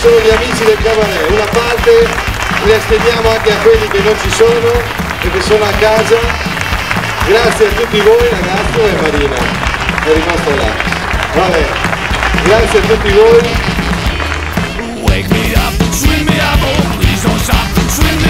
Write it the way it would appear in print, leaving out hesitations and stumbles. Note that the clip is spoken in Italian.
sono gli amici del cabaret, una parte la estendiamo anche a quelli che non ci sono e che sono a casa. Grazie a tutti voi ragazzi, e Marina è rimasto là. Vabbè, grazie a tutti voi. Wake me up, swing me up, oh please don't stop, swing me